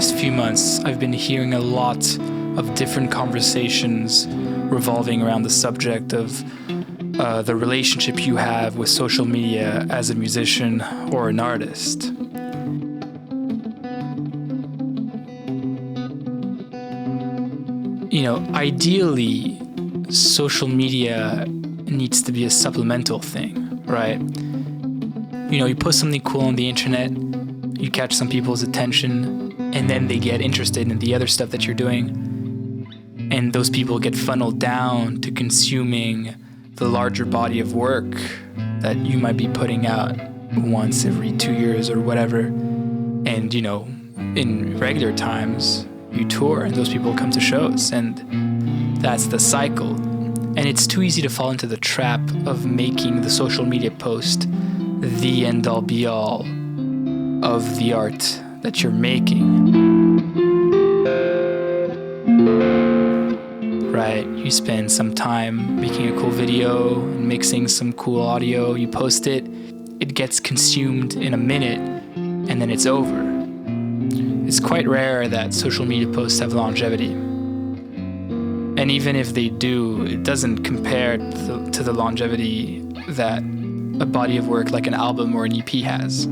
past few months, I've been hearing a lot of different conversations revolving around the subject of the relationship you have with social media as a musician or an artist. You know, ideally, social media needs to be a supplemental thing, right? You know, you post something cool on the internet, you catch some people's attention, and then they get interested in the other stuff that you're doing. And those people get funneled down to consuming the larger body of work that you might be putting out once every 2 years or whatever. And, you know, in regular times, you tour and those people come to shows, and that's the cycle. And it's too easy to fall into the trap of making the social media post the end-all be-all of the art that you're making. Right? You spend some time making a cool video, mixing some cool audio, you post it, it gets consumed in a minute, and then it's over. It's quite rare that social media posts have longevity. And even if they do, it doesn't compare to the longevity that a body of work like an album or an EP has.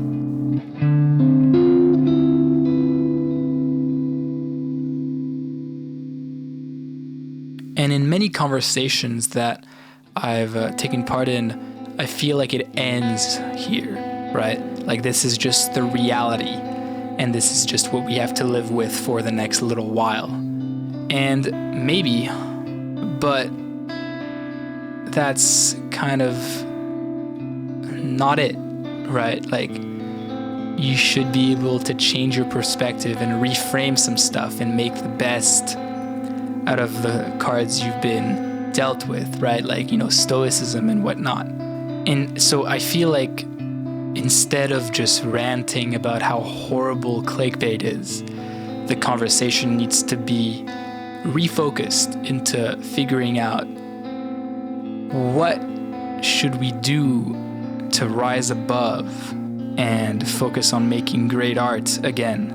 And in many conversations that I've taken part in, I feel like it ends here, right? Like this is just the reality, and this is just what we have to live with for the next little while. And maybe, but that's kind of not it, right? Like, you should be able to change your perspective and reframe some stuff and make the best out of the cards you've been dealt with, right? Like, you know, stoicism and whatnot. And so I feel like instead of just ranting about how horrible clickbait is, the conversation needs to be refocused into figuring out what should we do to rise above and focus on making great art again.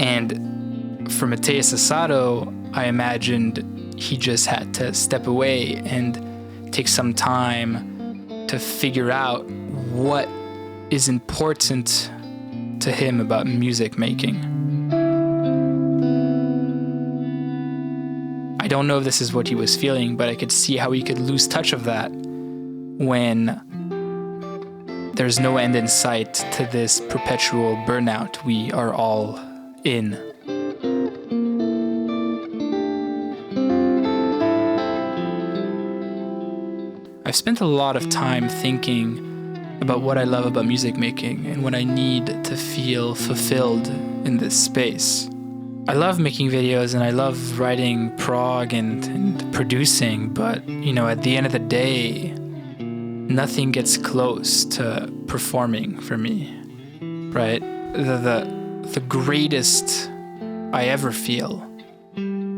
And for Mateus Asado, I imagined he just had to step away and take some time to figure out what is important to him about music making. I don't know if this is what he was feeling, but I could see how he could lose touch of that when there's no end in sight to this perpetual burnout we are all in. I've spent a lot of time thinking about what I love about music making and what I need to feel fulfilled in this space. I love making videos and I love writing prog and producing, but, you know, at the end of the day, nothing gets close to performing for me, right? The greatest I ever feel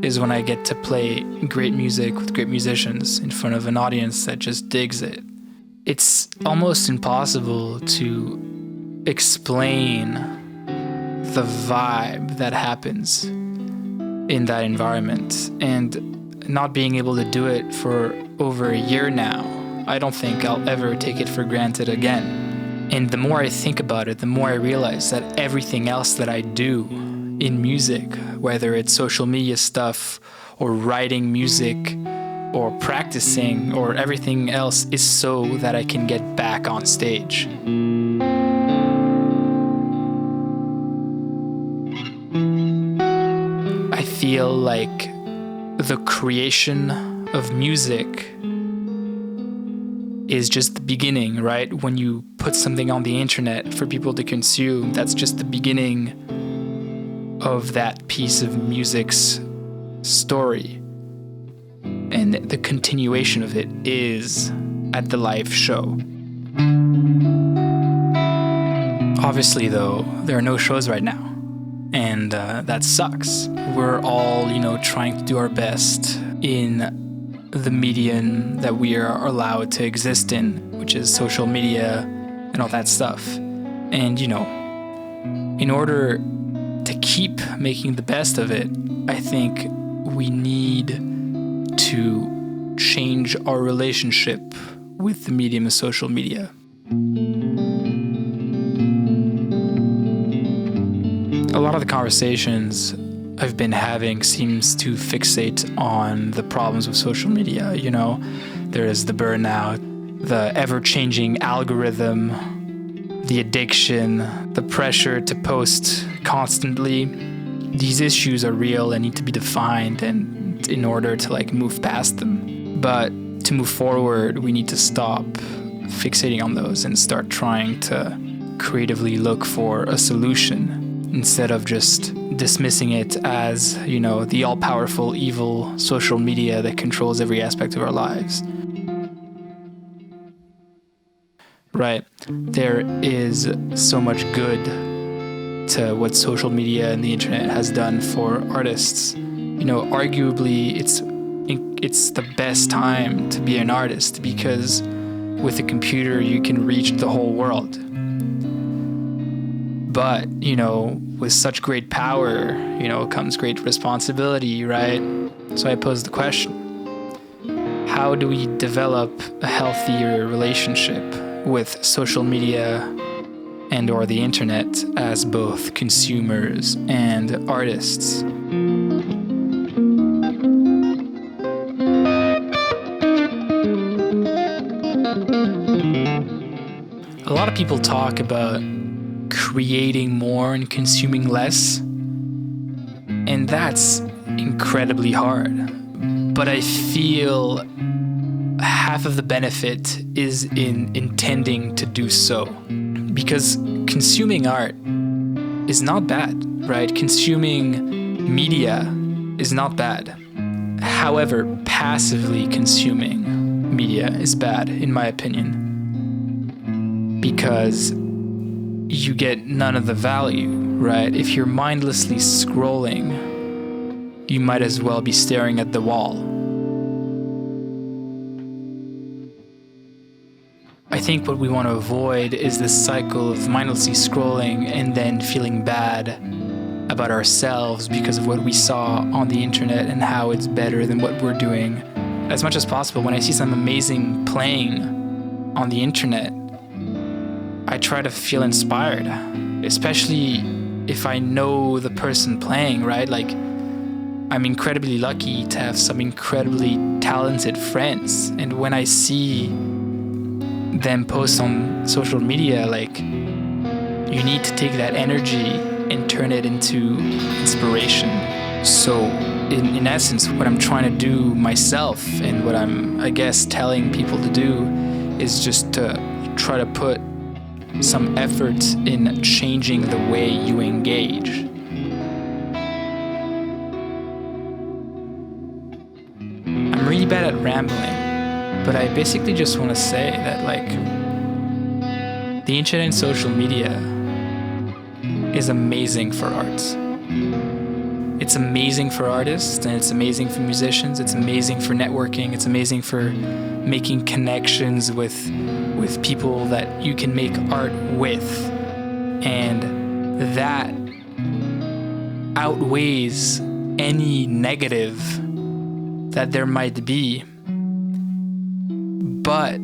is when I get to play great music with great musicians in front of an audience that just digs it. It's almost impossible to explain the vibe that happens in that environment, and not being able to do it for over a year now, I don't think I'll ever take it for granted again. And the more I think about it, the more I realize that everything else that I do in music, whether it's social media stuff or writing music or practicing or everything else, is so that I can get back on stage. I feel like the creation of music is just the beginning, right? When you put something on the internet for people to consume, that's just the beginning of that piece of music's story. And the continuation of it is at the live show. Obviously, though, there are no shows right now. And that sucks. We're all, you know, trying to do our best in the medium that we are allowed to exist in, which is social media and all that stuff. And, you know, in order to keep making the best of it, I think we need to change our relationship with the medium of social media. A lot of the conversations I've been having seems to fixate on the problems with social media. You know, there is the burnout, the ever-changing algorithm, the addiction, the pressure to post constantly. These issues are real and need to be defined and in order to move past them. But to move forward, we need to stop fixating on those and start trying to creatively look for a solution instead of just dismissing it as, the all-powerful evil social media that controls every aspect of our lives. Right. There is so much good to what social media and the internet has done for artists. Arguably, it's the best time to be an artist because with a computer, you can reach the whole world. But, with such great power, comes great responsibility, right? So I pose the question, how do we develop a healthier relationship with social media and or the internet as both consumers and artists? A lot of people talk about creating more and consuming less, and that's incredibly hard. But I feel half of the benefit is in intending to do so, because consuming art is not bad, right? Consuming media is not bad. However, passively consuming media is bad, in my opinion, because you get none of the value, right? If you're mindlessly scrolling, you might as well be staring at the wall. I think what we want to avoid is this cycle of mindlessly scrolling and then feeling bad about ourselves because of what we saw on the internet and how it's better than what we're doing. As much as possible, when I see some amazing playing on the internet, I try to feel inspired, especially if I know the person playing, right? I'm incredibly lucky to have some incredibly talented friends. And when I see them post on social media, you need to take that energy and turn it into inspiration. So in essence, what I'm trying to do myself and what I'm, telling people to do is just to try to put some effort in changing the way you engage. I'm really bad at rambling, but I basically just want to say that the internet and social media is amazing for arts. It's amazing for artists and it's amazing for musicians. It's amazing for networking. It's amazing for making connections with people that you can make art with. And that outweighs any negative that there might be. But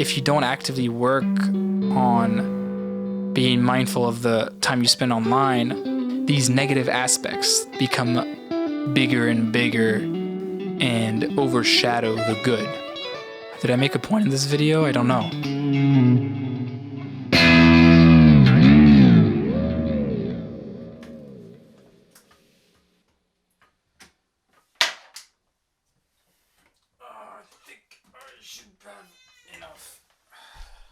if you don't actively work on being mindful of the time you spend online, these negative aspects become bigger and bigger and overshadow the good. Did I make a point in this video? I don't know.